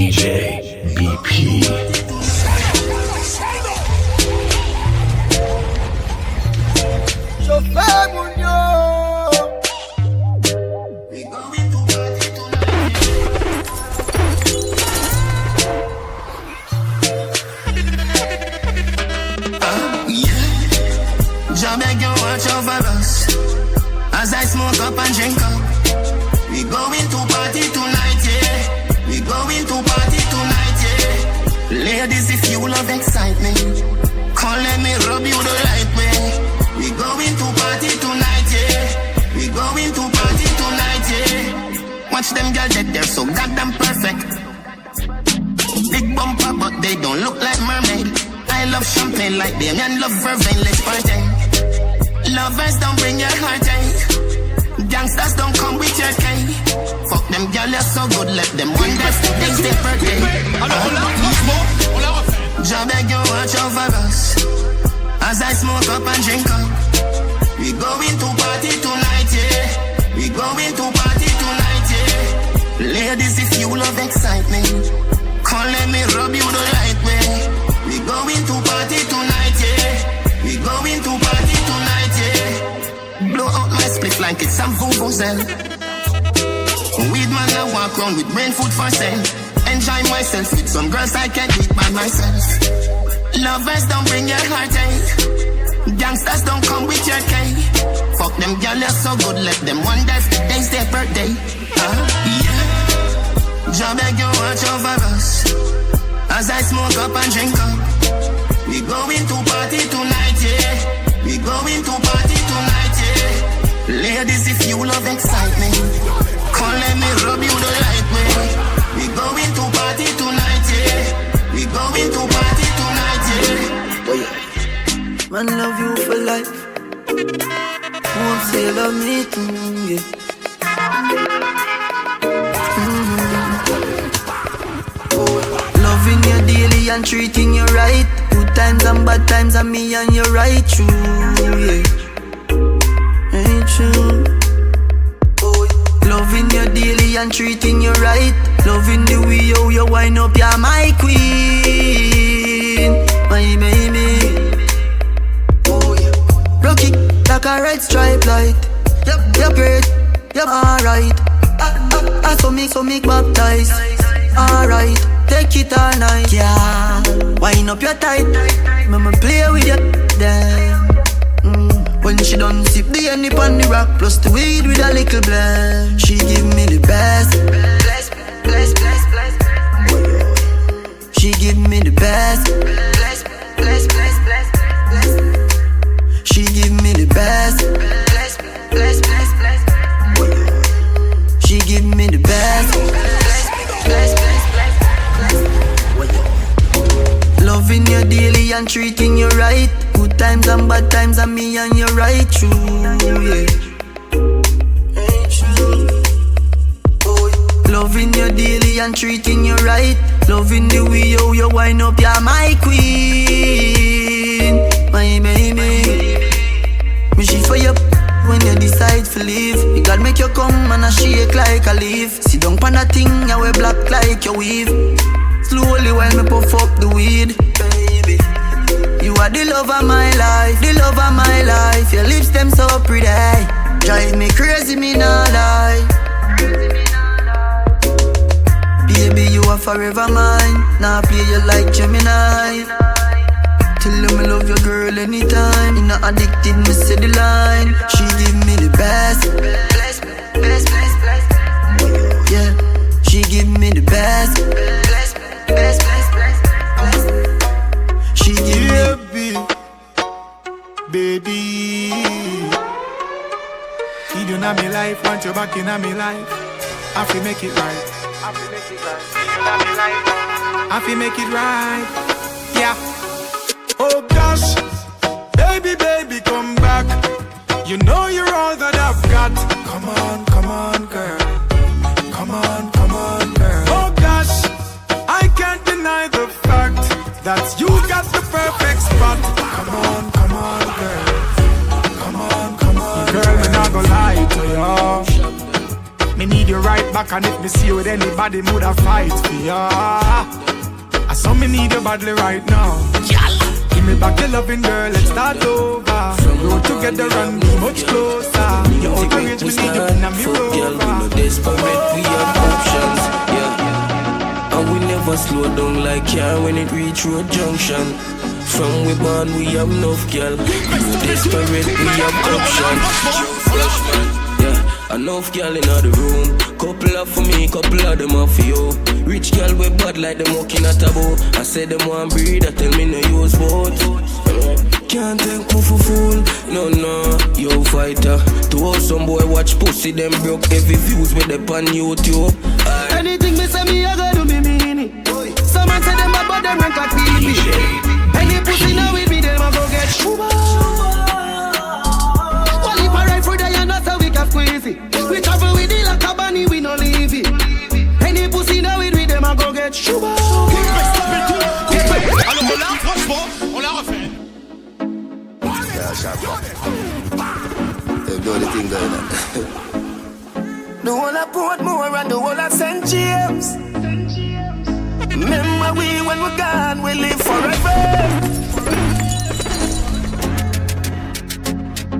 DJ BP. As I smoke up and drink up, we going to party tonight, yeah. We going to party tonight, yeah. Ladies, if you love excitement, come let me rub you the right way. We going to party tonight, yeah. We going to party tonight, yeah. Watch them girls that they're so goddamn perfect. Big bumper, but they don't look like mermaid. I love champagne like them and love vervain, let's party. Lovers don't bring your heart, eh? Gangsters don't come with your cane. Fuck them girls, you're so good, let them wonder if today's their birthday. Job beg you watch over us as I smoke up and drink up. We going to party tonight, yeah. We going to party tonight, yeah. Ladies, if you love excitement, come let me rub you the right way. We going to party tonight, yeah. We going to party tonight, yeah. Blow out my split like it's some vuvuzela. Weed man, I walk around with brain food for sale. Enjoy myself with some girls I can't eat by myself. Lovers don't bring your heart, eh? Gangsters don't come with your cane. Fuck them girls, you're so good, let them wonder if today's their birthday. Yeah. Job beg you watch over us as I smoke up and drink up. We going to party tonight, yeah. We going to party tonight, yeah. Ladies, if you love excitement, come let me rub you the right way. We going to party tonight, yeah. We going to party tonight, yeah. Man, love you for life. Won't say you love me too, yeah. Loving you daily and treating you right. Good times and bad times and me and you right true, yeah. Ain't true. Loving you daily and treating you right. Loving the way you wind up, you're my queen, my baby. Rock it like a red stripe light. Yep, you're great, yep, alright. I so make baptize. Alright, take it all night, yeah. Wind up your tight, mama play with you, damn. When she done sip the honey on the rock, plus the weed with a little blend. She give me the best. Bless. She give me the best. Bless. She give me the best. Bless. She give me the best. Loving you daily and treating you right. Good times and bad times and me and you right true, yeah. Loving you daily and treating you right. Loving the way you wind up, you're my queen, my baby. Me she for you when you decide to leave. You gotta make you come and I shake like a leaf. Sit down on that thing, I wear black like your weave. Slowly while me puff up the weed, baby. You are the love of my life, the love of my life. Your lips them so pretty, drive me crazy, me nah lie. Baby, you are forever mine. Now play you like Gemini. Tell you me love your girl anytime. You not addicted, me say the line. She give me the best. Bless. Yeah, she give me the best. Bless. She give me baby. You do not me life, want you back in me life. I feel make it right. I feel make it right. Yeah. Oh gosh, baby, come back. You know you're all that I've got. Come on, girl. Come on, girl. Oh gosh, I can't deny the fact that you got the perfect spot. Come on, girl. Come on, girl. Me not gonna lie to you. Me need you right back, and if me see you with anybody, woulda fight for ya. I saw me need you badly right now. Give me back your loving, girl, let's start over. Grow together and be much closer. Your old age, we need you in a mirror. Girl, we no desperate, we have options, yeah. And we never slow down like car when it reach road junction. From we born, we have enough, girl. We no desperate, we have options. Yeah, enough girl in the room. Couple of for me, couple of them are for you. Rich girl we bad like them walking at a bow. I said them want breed, I tell me no use boat. Can't take me for fool, no, yo fighter. To all some boy watch pussy, them broke heavy views with them on YouTube. Anything me say me, I go do me mean it. Someone say them bad, but them rank at TV. Any pussy now with me, them a go get shuba. Well, if I ride through there, you know so we can squeeze it. We travel with the like a bunny, we no leave it. Any pussy now with me, them a go get shuba. Alors on l'a, franchement, on l'a refait. They do the thing going on. The whole of Portmore and the whole of St. James. Remember we when we're gone, we live forever.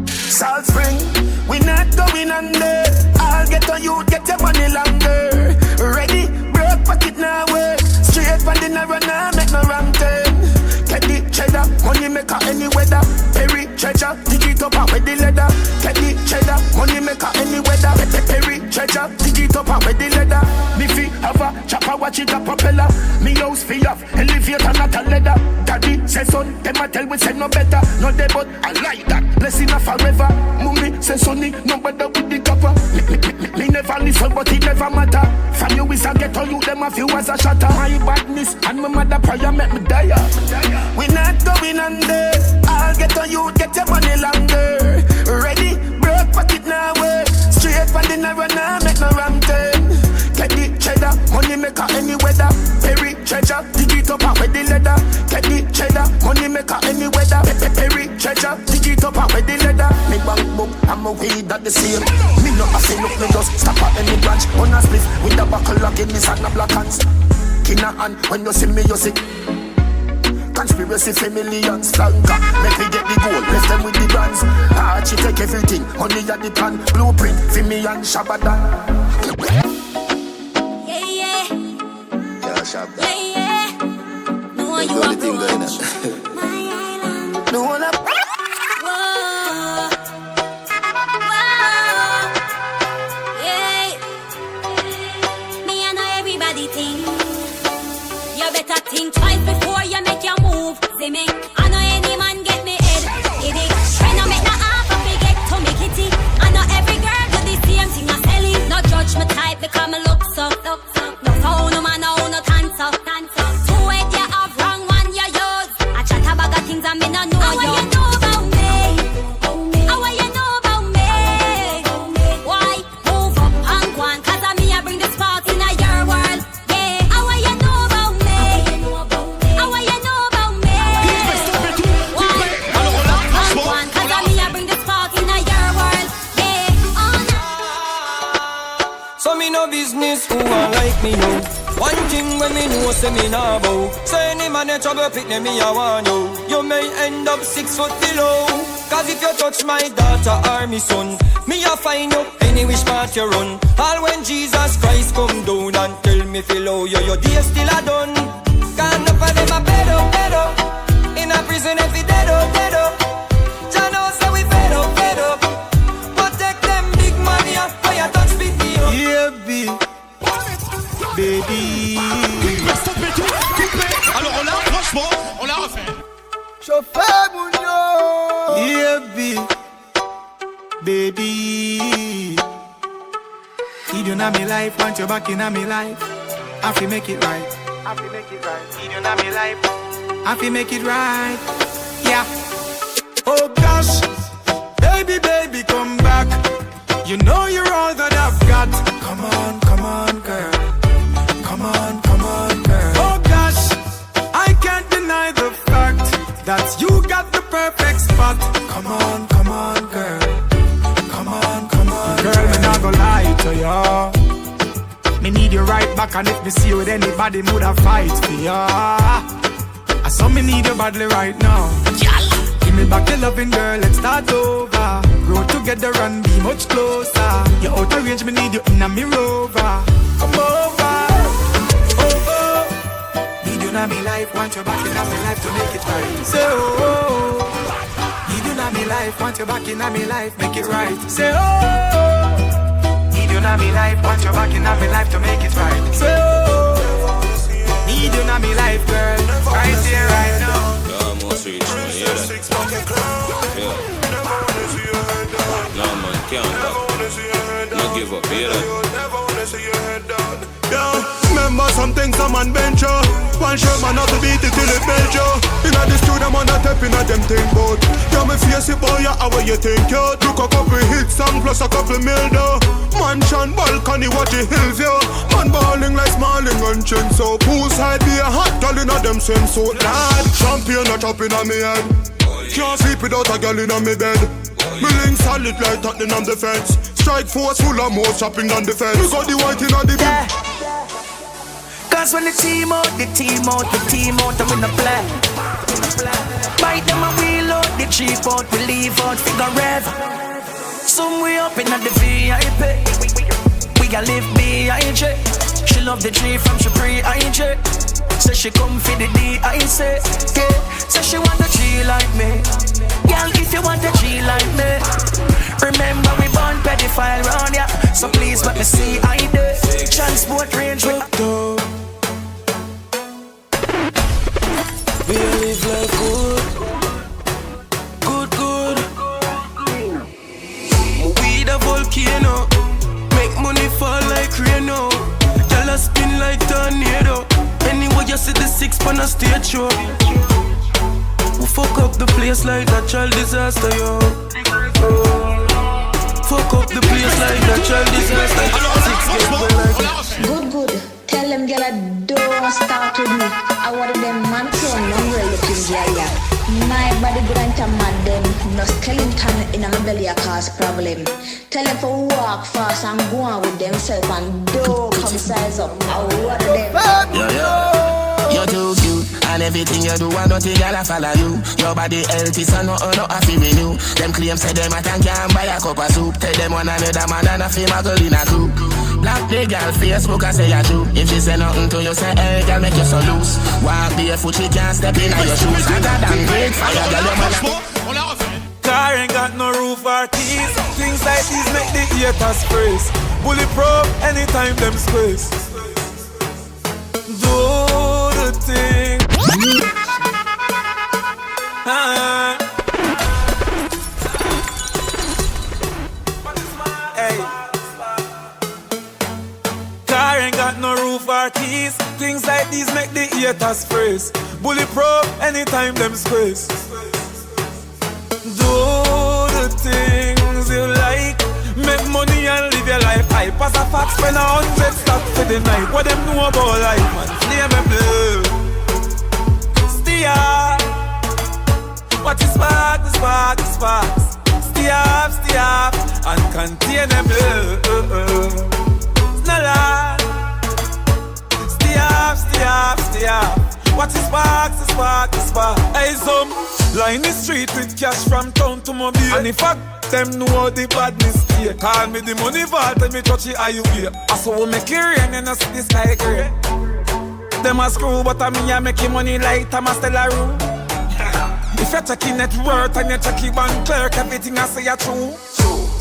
Salt Spring, we not going under. I'll get on you, get your money longer. Ready, broke pocket now work. Straight from the narrow now, make no wrong turn. Get the cheddar, money maker any weather. Perry treasure, dig it up and with the leather. Get the cheddar, money maker any weather. Perry treasure, dig it up and with the leather. Me fi have a chopper, watch it a propeller. Me house fi off, elevator not a leather. Daddy say son, them a tell we say no better. No they but I like that, blessing a forever. Mummy say sonny, no better with the copper. Me never listen but it never matter. From you is a ghetto you, them a few as a shatter. My badness and my mother prayer make me die. We not going under. I'll get on you, get your money longer. Ready, broke pocket now work. Straight from the narrow now, make no wrong turn. Get the cheddar, money maker any weather. Perry treasure, dig it up and with the leather. Get the cheddar, money maker any weather. Perry treasure, dig it up and with the leather. Me bank book, I'm a weed that the same. Me no a say look, me just stop at any branch. On a split with the buckle lock in this and the black hands. Kina hand, when you see me you see. Conspiracy for millions, flanker. Make me get the gold, left them with the brands. Archie take everything, honey at the plan. Blueprint for me and Shabada. Yeah. Yeah, Shabada. Yeah. No one you want to watch. My island. No one up. Whoa. Yeah. Me I know everybody think. You better think twice before you make your move. See me, I know any man get me head. Giddy. Try no make no half and forget to make it. I know every girl do the same thing I sell it. No judge my type because me look so. No phone, no man, no cancer. Two head you have wrong one you use. I chat about the things I me no know. How you know about me? How you know about me? Why move up and go on? 'Cause I me I bring the spark in your world. Yeah. How you know about me? How you know about me? Why Alors on l'a, franchement, on 'Cause l'a I me I bring the spark in your world. Yeah. Oh no. So me no business who want like me yo. One thing when me know say me nah bow. Say any man in trouble pick me I want you. You may end up 6 foot below. 'Cause if you touch my daughter or me son, me a find you any which part you run. All when Jesus Christ come down and tell me feel how your day still a done. Can't up of them a bed up. In a prison every dead up. Jah know say we fed up. But take them big money up for you touch me up. Yeah, baby. Alors on l'a, franchement, on l'a refait. Chauffeur Mounio. Yeah, baby. You do not me life, want you back in me life. I feel make it right. You do not me life. I feel make it right. Yeah. Oh gosh, baby, come back. You know you're all that I've got. Come on, girl. Come on, girl. Oh gosh, I can't deny the fact that you got the perfect spot. Come on, girl. Come on, girl. Me not gonna lie to you. need you right back, and if me see you with anybody, woulda fight for ya. I saw me need you badly right now. Give me back your loving, girl, let's start over. Grow together and be much closer. You're out of range, me need you in a me rover. Come over, over. Need you in me life, want you back in my life to make it right. Say oh, need you in me life, want you back in my life, make it right. Say oh, need you in me life, want you back in my life to make it right. Say oh, need you in me life, girl, right here, right now. Almost reach me, hear that? Yeah. No man, can't stop. No give up, hear that? Yeah, remember some things a man venture. One shirt man have to beat it till it bend you. Inna the studio man a tap inna them thing bout. Yeah, me face it boy, yeah, how you think you? Look a couple hits song plus a couple mil though. Mansion, balcony, watch the hills, yo. Man balling like smalling and chin. So poolside be a hot girl inna them swimsuit, lad. Champion a chop inna me head. Can't sleep without a girl inna me bed. Me link solid like Tottenham defense. Strike force full of more chopping than the fence. We got the white inna the bed. Cause when the team out, I'm in the play. Bite them and wheel out, the cheap out, we leave out, figure rev. Some way up in the VIP. We gon' live B.I.J. She love the tree from she pre-I.J. Say she come for the D.I.C. Yeah. Say she want a G like me. Girl, if you want a G like me, remember we born pedophile round ya. So please let me see I do. Transport range with do. We live like good. We the volcano, make money fall like rain. Y'all spin like tornado. Anyway you see the 6 on a stage show. We fuck up the place like natural disaster, yo. Fuck up the place like natural disaster. Good. Tell them girl I don't start with me. I want them man from number looking girl. My body good and mad them. No skeleton in my belly a cause problem. Tell them for walk fast and go on with themselves and don't come size up. I want them. You're too cute, and everything you do, and nothing gonna follow you. Your body healthy, so no happy with you. Them claims say them a tank and buy a cup of soup. Tell them one another man and a female girl in a group. Black the girl Facebook and say you true. If she say nothing to you, say hey girl make you so loose. Walk barefoot, she can't step in your shoes. I got that great fire, girl you man. Car ain't got no roof or keys. Things like these make the haters praise. Bulletproof anytime them squeeze. Do the thing. Hey. Car ain't got no roof or keys. Things like these make the haters freeze. Bulletproof anytime them squeeze. Do the things you like. Make money and live your life. I pass a fax, spend 100 stocks for the night. What them know about life, man? Flame and blue. Steer. What is spark, the sparks. Stay up, and contain them blue. Snella. Stay up. What is spark, the spark. Hey, some line the street with cash from town to mobile. And if I them know the badness here. Call me the money vault and me touch it how you wear. I saw we make it rain and I see this like rain. Them a screw but I me a make money like I'm a stellar room. If you're checking net worth and you're checking bank clerk, everything I say you true.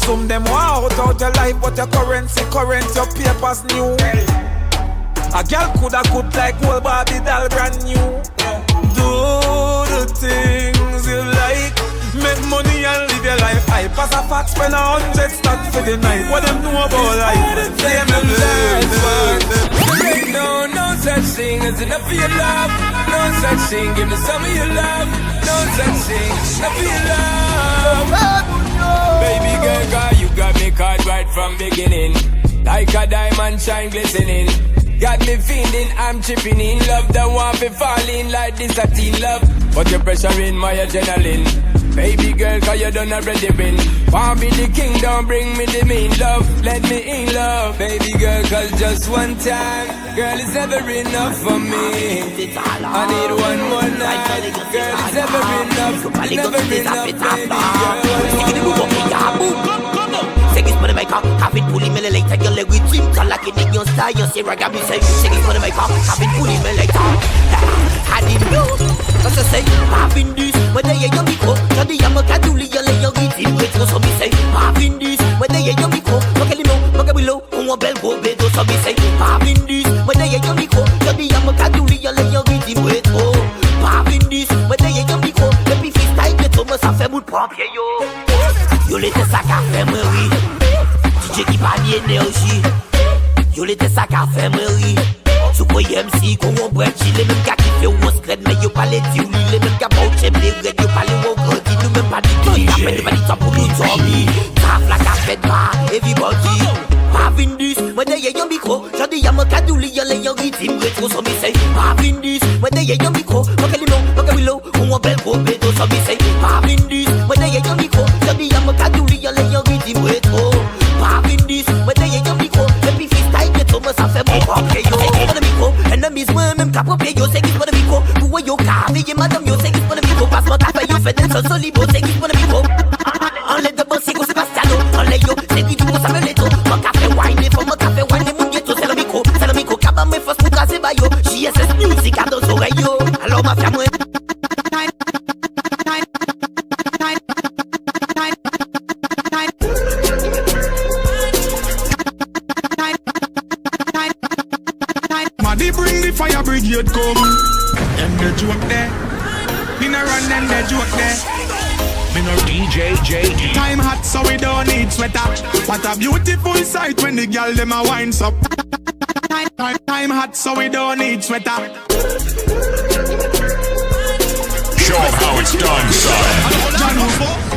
Some them want out your life but your currency, your papers new. A girl coulda good like old Barbie doll brand new. Do the things you like. Make money and live your life. I pass a fax, spend 100 stocks for the night. What them know about life? No such thing as enough for your love. No such thing, give me some of your love. No such thing, enough for your love. Baby girl, girl, you got me caught right from beginning. Like a diamond shine glistening. Got me feeling I'm tripping in love. Don't want me falling like this a teen love. But your pressure in my adrenaline. Baby girl, cause you done already win. Want be the king, don't bring me the mean love. Let me in love. Baby girl, cause just one time, girl, is never enough for me. I need one more night. Girl, it's never enough. It's never enough, baby girl. Say this for the maker, have it pulling me later. Your leg with him, like it in your style. You say ragga, say this for the maker, have it pulling me later. I didn't know, cause I say, having this, whether you're young or Jadi yang makaduli yang layang itim Beto so me say, having this, whether you're young or Makalimo, makabilo, unwa bel go beto so me say, having this, whether you're young or Jadi yang makaduli yang layang itim Beto, having this, whether you're young or Depuis freestyle, beto, me sa fait bout de pompier yo. Yo l'été sa ka fait meri DJ qui pas d'énergie Yo l'été sa ka fait meri Sou koye MC kon on break Les mêmes gars qui fait ou on scred Mais yo pas les diou Les mêmes gars bout j'aime les reds Yo pas les wou grandi Nous même pas dit qui Après nous pas dit temps pour nous dormir Traf la ka fait ma Everybody Having this Whether you yon micro Jodi y'a mon kadouli Y'en les yon rythme Retro so me say Having this Whether you yon micro Makalimo Makawilo Ou on bel go beto so me say Having this Whether you yon micro Jodi y'a mon kadouli Y'en les yon rythme Retro Having this Whether you yon micro Depuis freestyle beto Me sa fait mon pompier yo Enemies mwen même ka propre yo C'est qui pour le micro Pour yo ka veille madame yo C'est qui pour le micro Passe mon tape yo Fait des sons solibo C'est qui pour le micro En l'aide de bon c'est qu'on Sebastiano En l'aide yo C'est qui pour ça me l'éto Mon café wine Faut mon café wine Mon ghetto c'est le micro Kaba me force pour casser bayo JSS Music à dos oreilles yo Alors ma femme Bring the fire brigade come. And the joke there. Me no run and the joke there. Me no DJ J. Time hot so we don't need sweater. What a beautiful sight when the girl them a winds up. Time hot so we don't need sweater. Show 'em how it's done, son.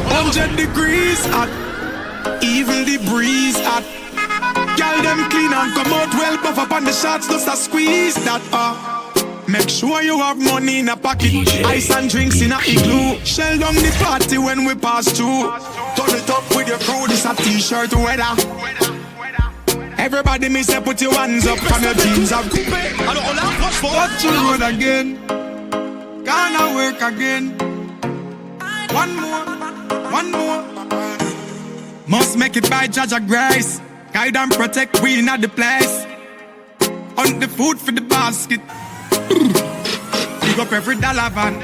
100 degrees hot. Even the breeze hot. Girl them clean and come out well. Puff up on the shots, just a squeeze that Make sure you have money in a pocket DJ. Ice and drinks in a igloo. Shell down the party when we pass through. Turn it up with your crew, this a t-shirt weather. Everybody me say put your hands up from your jeans up. Touch your road again. Gonna work again. One more. Must make it by Jaja Grace. Guide and protect, we in the place. On the food for the basket. Big up every dollar van.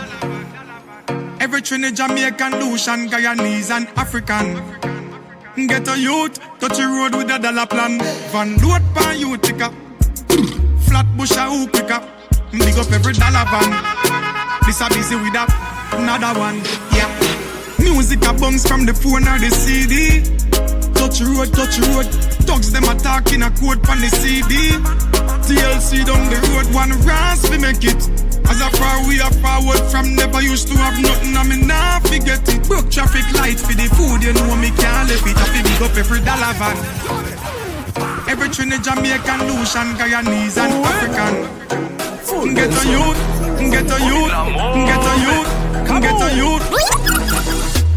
Every Trinidad, Jamaican, Lucian, Guyanese and African. Get a youth, touch the road with a dollar plan. Van load pan you take up. Flat bush a hoop pick up. Big up every dollar van. This a busy with that, another one. Yeah. Music a bounce from the phone or the CD. Touch road. Thugs them attack in a code from the CD. TLC down the road, one ras we make it. As a far we are forward from never used to have nothing, I mean nah forget it. Broke traffic lights for the food, you know me can't live it. I feel big up every dollar van. Every Trinidad, Jamaican, Lucian, Guyanese and African. Get a youth.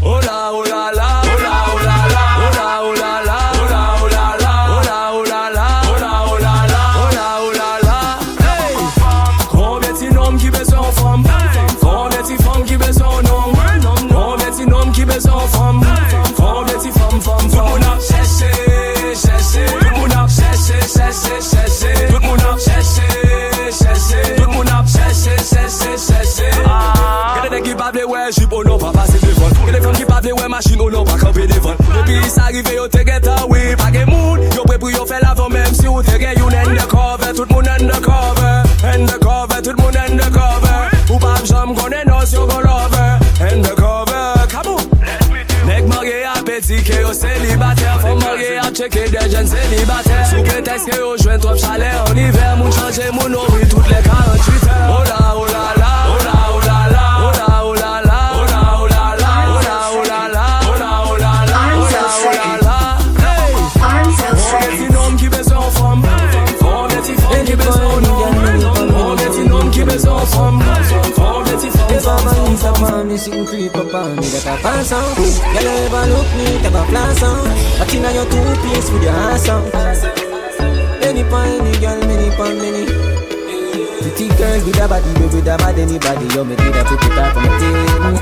Hola, hola, la, hola, hola, la, hola, hola, la, hola, hola, la, hola, hola, la, hola, hola, la, hola, hola, la. Hey, combien de noms qui besoin femme? Combien de femmes qui besoin nom? Combien de noms qui besoin femme? Combien de femmes? Tout le monde a cherché. Tout le monde a cherché. Tout le monde a cherché. Tout le monde a cherché. Y'a des qui parlent de ouais, j'suis bon, non, pas passer devant. Y'a des femmes qui parlent de ouais, machine, on n'a pas campé devant. Depuis ça arrive, yo te get away, pas de mood. Yo prêt pour yo faire l'avant, même si yo te get you undercover. Tout le monde undercover. Tout le monde undercover. Ou pas j'aime qu'on est nos yo go lover. Undercover, come on. Nèg marié à petit, que yo célibataire. Faut marié à checker des jeunes célibataires. Sous prétexte que yo joint trop chaleur en hiver. Moun changer mon nom, oui, toutes les 48 heures. Oh là, oh là là. me sitting creep up on me that I pass out. Girl, you ever look me, take a flash out. I think your two-piece with your ass out. Many pon any girl, many pon many. Pretty girl with a body, baby, with a bad anybody. You me did a put it up on my team.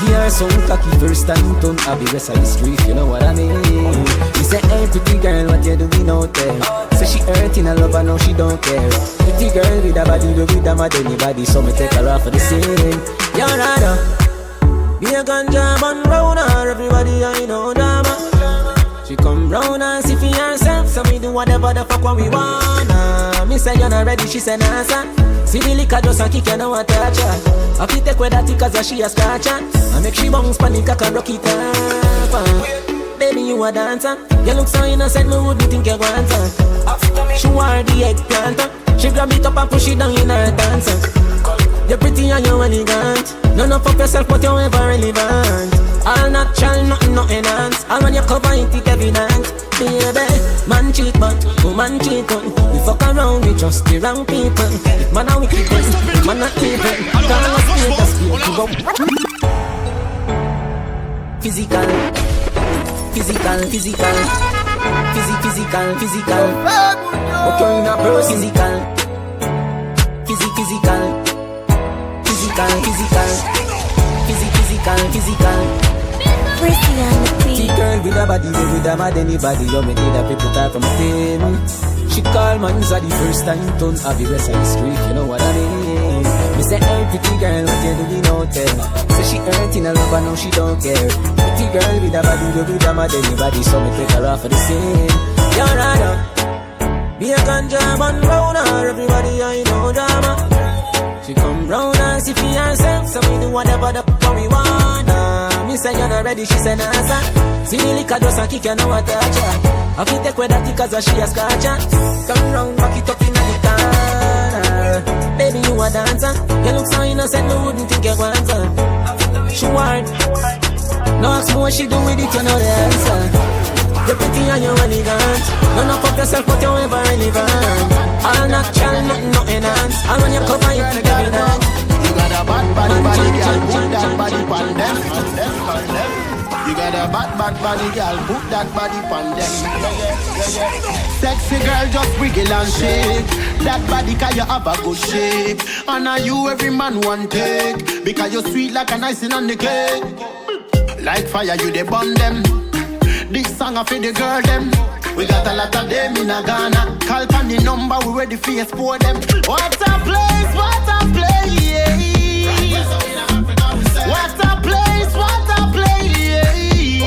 Here some cocky first time, don't have the rest of the street, you know what I mean. He say, hey pretty girl, what you doing out there? Say she hurting a love, I know she don't care. Pretty girl with a body, baby, with a mad anybody. So me take her off for the scene. You're right, be a ganja man round her, everybody I know drama. She come round and see for herself, so me do whatever the fuck what we wanna. Me say you're not ready, she say nah sir. See the liquor just a kick, you know what touch her. I fi take with that cause she a scratch her. I make she bounce panic, I can rock it up. Baby you a dancer, you look so innocent, me wouldn't think you want her. She want the eggplant, she grab it up and push it down in her dancer. You're pretty and you're elegant. None of fuck yourself but you're ever relevant. All natural, nothing not enhanced. All when you cover it, it evident. Baby, man cheat but woman cheat on. We fuck around, we just the wrong people. If man a wicked then, man not evil. Can't let status feel to go. Physical. Okay, in a pro physical. Pretty girl with a body, with a mad anybody. You me need a people type from a team. She call man's the first time, don't have the rest of the street, you know what I mean. Me say, hey pretty girl, what you doing out there? Say she hurting a love, I know she don't care. Pretty girl with a body, with a mad anybody. So me take her off for the scene. You're right up. Be a ganja man round her, everybody I know drama. She come round and see for herself, so we do whatever the fuck we wanna. Me say you're not ready, she say nah sir. See the liquor just a kick, you know what touch her. I fi take with that cause she a scratch her. Come round, back it up in the corner. Baby you a dancer, you look so innocent, me wouldn't think you want her. She want, no ask me what she do with it, you know the answer. You're pretty and you're elegant. None of fuck yourself but you're ever relevant. All natural, nothing not enhanced. All when you cover it, you get it on. You got a bad body, girl, put that body on them. You got a bad body, girl, put that body on them. Sexy girl, just wiggle and shake. That body cause you have a good shape. And now you every man want take. Because you're sweet like an icing on the cake. Like fire, you they burn them. This song I for the girl them. We got a lot of them in a Ghana. Call on the number, we ready for export them. What a place, what a place. What a place, what a place.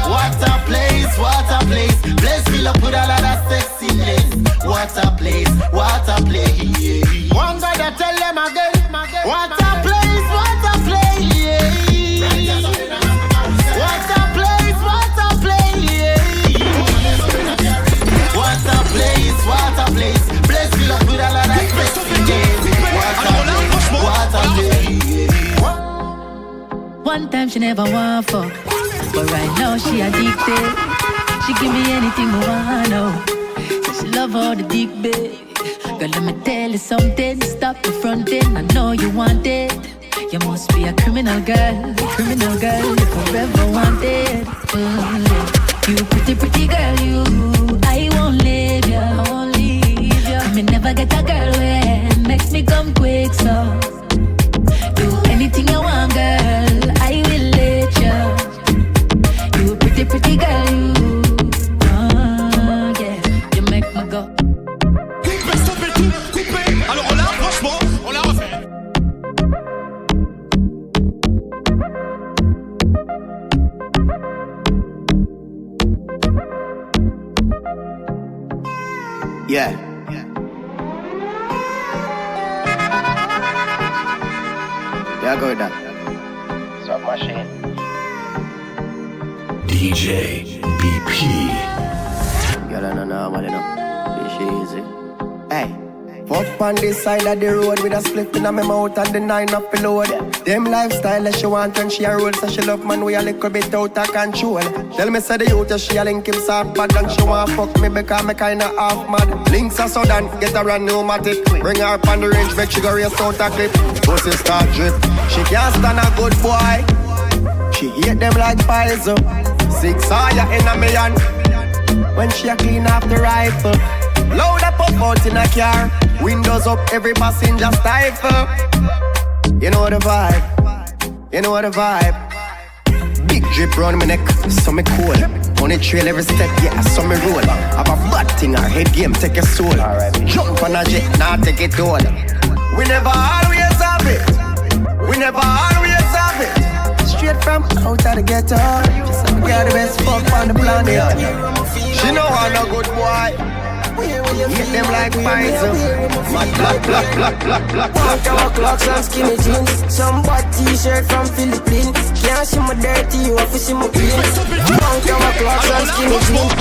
What a place, what a place. Place fill up with a lot of sexiness. What a place, what a place. One guy that tell them again. What a place, what a place. What a place, what a place. What a place, what a place. Place fill up with a lot of sexiness. What a place. One time she never want fuck, but right now she addicted. She give me anything I want know. She love all the dick bit. Girl, let me tell you something. Stop the fronting, I know you want it. You must be a criminal girl, you forever wanted. You pretty girl, you. I won't leave you, I may never get a girl when makes me come quick, so do anything you want, girl. I will let you. You pretty girl, you. Yeah, you make me go. Coupé, stoppé, tout, coupé. Alors là, franchement, on l'a refait. Yeah. Yeah, go with that. Stop machine. DJ BP. Girl, I know, man, you know. This shit easy. Hey, Up on this side of the road with a split in my mouth and the 9 up below. Them lifestyle that she want when she a roll, so she love man we a little bit out of control. Tell me say the youth she a link him soft bad and she want fuck me because me kinda half mad. Links are sudden, get her a pneumatic. Bring her up on the range, make she go race out a clip. Pussy start drip, she can't stand a good boy. She hate them like poison. 6 higher in a million. When she a clean off the rifle. Load up out in a car. Windows up, every passenger stifle. You know the vibe. You know the vibe. Big drip round my neck, so me cool. On the trail every step, yeah, so me roll. Have a bad thing, our head game, take your soul. Jump on a jet, now take it all. We never always have it. We never always have it. Straight from out of the ghetto. Just we got the best fuck on the planet. She know I'm a good boy. Hit them like poison. Walk our clocks and skinny jeans. Some bad t-shirt from Philippines. Can't see my dirty, you have to see my clean. Walk our clocks and skinny jeans.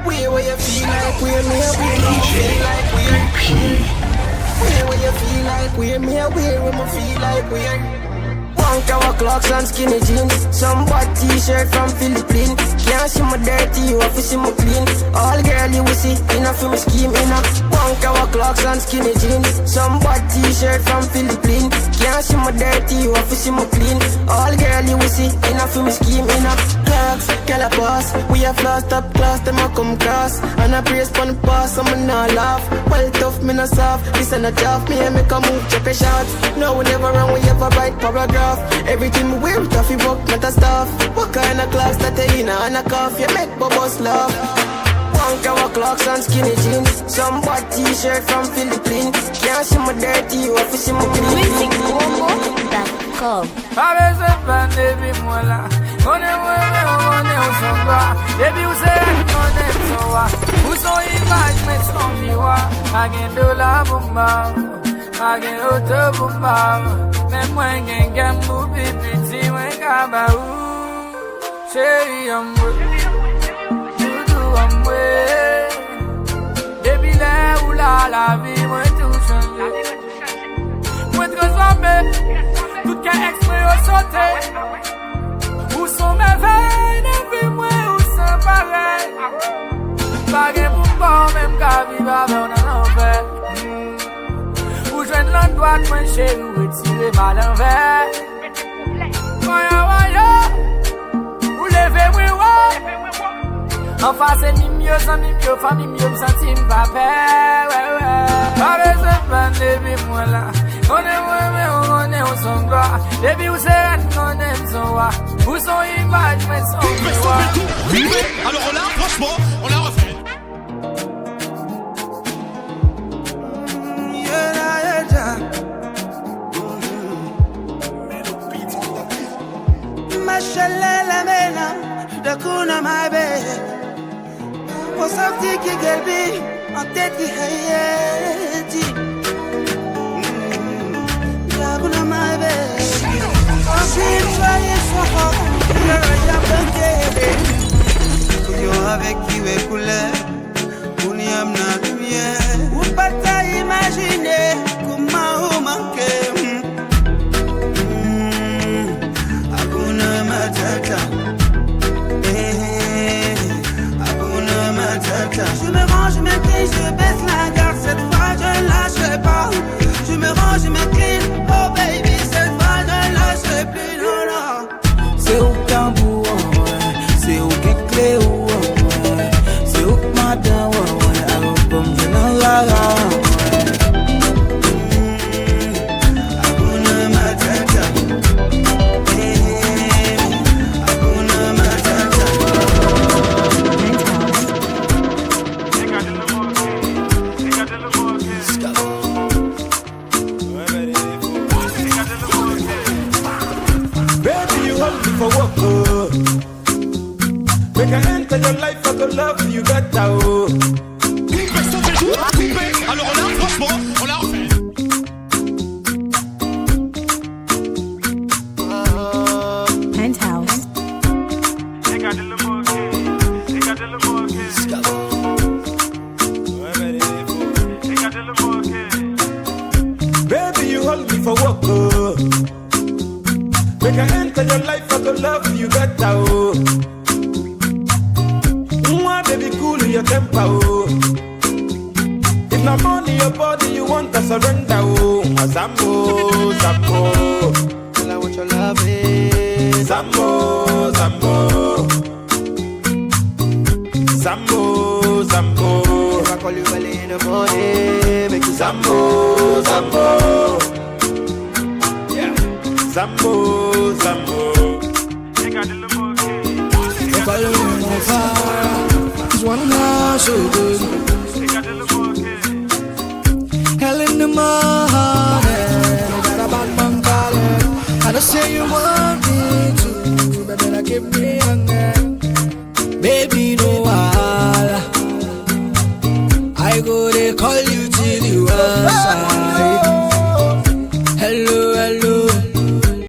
Where you feel like we're me, where you feel like we're. Where you feel like we're me, where you feel like we're. Walk our clocks and skinny jeans. Some bad t-shirt from Philippines. Can't see my dirty, you have to see my clean. All girl you will see, enough for me scheme, enough. Walk our clocks and skinny jeans. Some bad t-shirt from Philippines. Can't see my dirty, you have to see my clean. All girl you will see, enough for me scheme, enough. Clocks, girl a boss. We have lost up class, them a come cross. And I praise for the past, so me not laugh. Well tough, me not soft. This ain't a job, me and make a move, check a shots. No, we never run, we ever write paragraph. Everything we wear, toughy book, not a stuff. What kind of clocks that they in and a cough? You make bubbles love. Punk our clocks and skinny jeans. Some bad t-shirt from Philippines. Can't see my dirty, you have to see my clean. Come. La vie, moi tout changé. Moi transformé, tout qu'un exprès au sauté. Où sont mes veines, et puis moi, où sont pareil. Pas de bon, même qu'à vivre avec un enfer. Où je ne l'endroit, moi chérie, où tirer mal l'envers. Voyons, où lever, moi, en face, c'est mieux, famille mieux, me sentir pas peur, ouais. Pas besoin de baby, moi là. On est son gras. Baby, où c'est, on aime son roi. Où sont images, mais son roi. Alors on l'a, franchement, on l'a refait. Mashallah, mena, de kuna my baby. What's up, Tiki Gelbi? En tête qui hayeti. Yaguna my baby. Ensuite, soyez fort. Y'a banqué. Yo avec qui est couleur. Pour y amener la lumière. Ou pas t'imaginer comment vous manquez. Aguna matata. Je me range, je m'incline, je baisse la garde. Cette fois je ne lâcherai pas. Je me range, je m'incline. Oh baby, cette fois je ne lâcherai plus. Non, non. C'est au tambour, ouais. C'est au clé, ouais. C'est au matin, ouais. Alors comme je n'en la for work, oh. Make I enter your life, I could love you better, oh. Coupé, alors on l'a, franchement, on l'a refait. Penthouse. for work, oh. Make I enter your life, I go love you better, oh. Mwah, baby, cool in your temper, oh. If not money, your body, you want to surrender, oh. Zambo, Zambo. Tell her what your love is. Zambo, Zambo. Zambo, Zambo. If I call you early in the morning, make you Zambo, Zambo. Yeah. Zambo, Zambo. If I don't know far, this one now so good. Hell in the morning, I got a bad man calling. I don't say you want me to, but then I give me